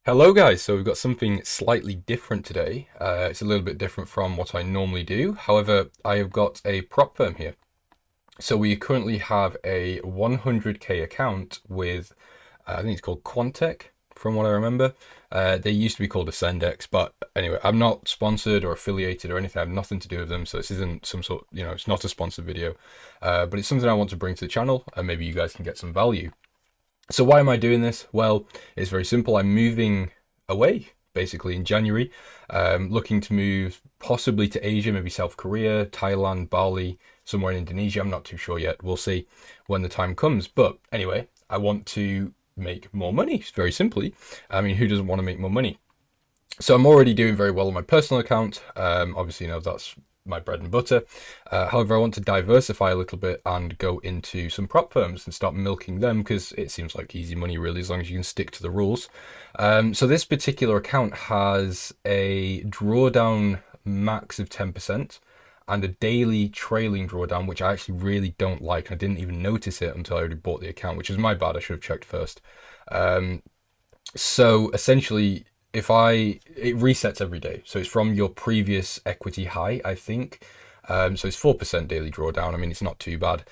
Hello guys, so we've got something slightly different today. It's a little bit different from what I normally do. However, I have got a prop firm here. So we currently have a 100k account with, I think it's called Quantec, from what I remember. They used to be called Ascendex, but anyway, I'm not sponsored or affiliated or anything. I have nothing to do with them, so this isn't some sort, it's not a sponsored video. But it's something I want to bring to the channel, and maybe you guys can get some value. So why am I doing this? Well, it's very simple. I'm moving away basically in January, looking to move possibly to Asia, maybe South Korea, Thailand, Bali, somewhere in Indonesia. I'm not too sure yet. We'll see when the time comes. But anyway, I want to make more money, very simply. I mean, who doesn't want to make more money? So I'm already doing very well on my personal account. Obviously, that's my bread and butter. However, I want to diversify a little bit and go into some prop firms and start milking them because it seems like easy money, really, as long as you can stick to the rules. So this particular account has a drawdown max of 10% and a daily trailing drawdown, which I actually really don't like. I didn't even notice it until I already bought the account, which is my bad. I should have checked first. So essentially, it resets every day, so it's from your previous equity high, I think. So it's 4% daily drawdown. I mean, it's not too bad.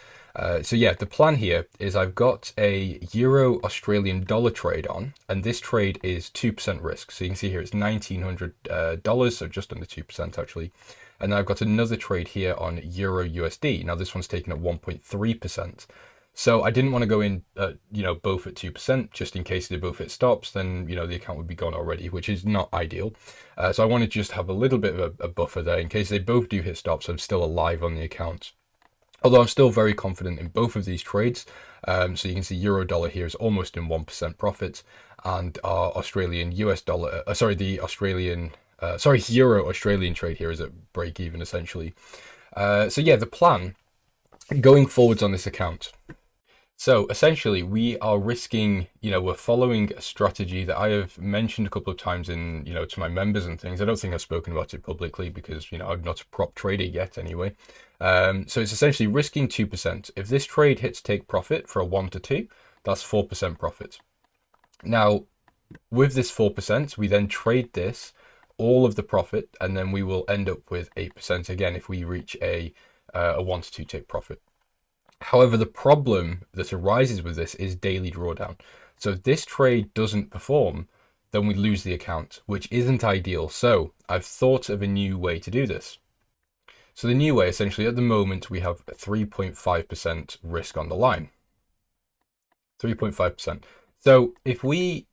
So yeah, the plan here is I've got a Euro Australian dollar trade on, and this trade is 2% risk. So you can see here it's $1,900, so just under 2% actually. And then I've got another trade here on Euro USD. Now this one's taken at 1.3%. So I didn't want to go in, both at 2%, just in case they both hit stops, then, the account would be gone already, which is not ideal. So I wanted to just have a little bit of a buffer there in case they both do hit stops. I'm still alive on the account. Although I'm still very confident in both of these trades. So you can see Euro dollar here is almost in 1% profit, and our Australian US dollar, Euro Australian trade here is at break even essentially. So yeah, the plan going forwards on this account. So essentially, we are risking, we're following a strategy that I have mentioned a couple of times to my members and things. I don't think I've spoken about it publicly because, I'm not a prop trader yet anyway. So it's essentially risking 2%. If this trade hits take profit for a 1 to 2, that's 4% profit. Now, with this 4%, we then trade this, all of the profit, and then we will end up with 8% again if we reach a 1 to 2 take profit. However, the problem that arises with this is daily drawdown. So if this trade doesn't perform, then we lose the account, which isn't ideal. So I've thought of a new way to do this. So the new way, essentially, at the moment, we have 3.5% risk on the line. 3.5%. So if we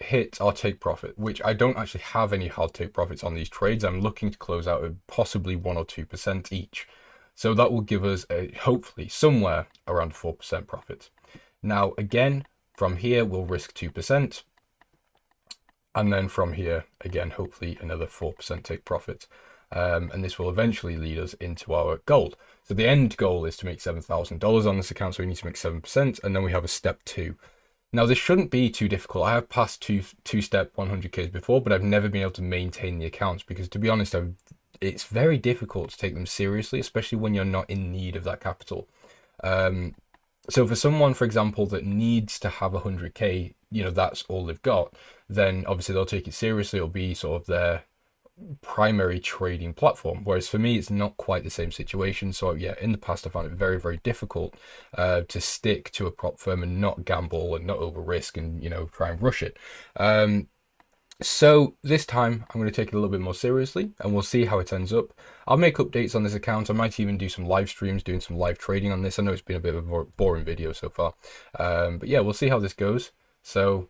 hit our take profit, which I don't actually have any hard take profits on these trades, I'm looking to close out at possibly 1 or 2% each. So that will give us hopefully somewhere around 4% profit. Now, again, from here, we'll risk 2%. And then from here, again, hopefully another 4% take profit. And this will eventually lead us into our goal. So the end goal is to make $7,000 on this account. So we need to make 7%. And then we have a step 2. Now, this shouldn't be too difficult. I have passed two-step 100Ks before, but I've never been able to maintain the accounts because, to be honest, it's very difficult to take them seriously, especially when you're not in need of that capital. So for someone, for example, that needs to have 100K, that's all they've got, then obviously they'll take it seriously. It'll be sort of their primary trading platform. Whereas for me, it's not quite the same situation. So yeah, in the past, I found it very, very difficult to stick to a prop firm and not gamble and not over risk and, try and rush it. So this time I'm going to take it a little bit more seriously and we'll see how it ends up. I'll make updates on this account. I might even do some live streams, doing some live trading on this. I know it's been a bit of a boring video so far. But yeah, we'll see how this goes. So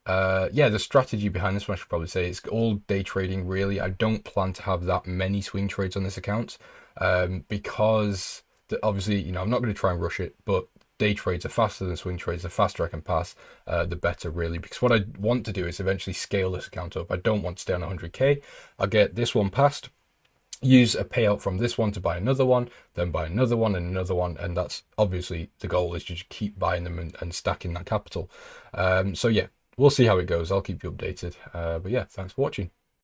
yeah, the strategy behind this one, I should probably say, it's all day trading really. I don't plan to have that many swing trades on this account because obviously, I'm not going to try and rush it, but day trades are faster than swing trades. The faster I can pass, the better really, because what I want to do is eventually scale this account up. I don't want to stay on 100K. I'll get this one passed, use a payout from this one to buy another one, then buy another one and another one. And that's obviously the goal, is to just keep buying them and stacking that capital. So yeah, we'll see how it goes. I'll keep you updated. But yeah, thanks for watching.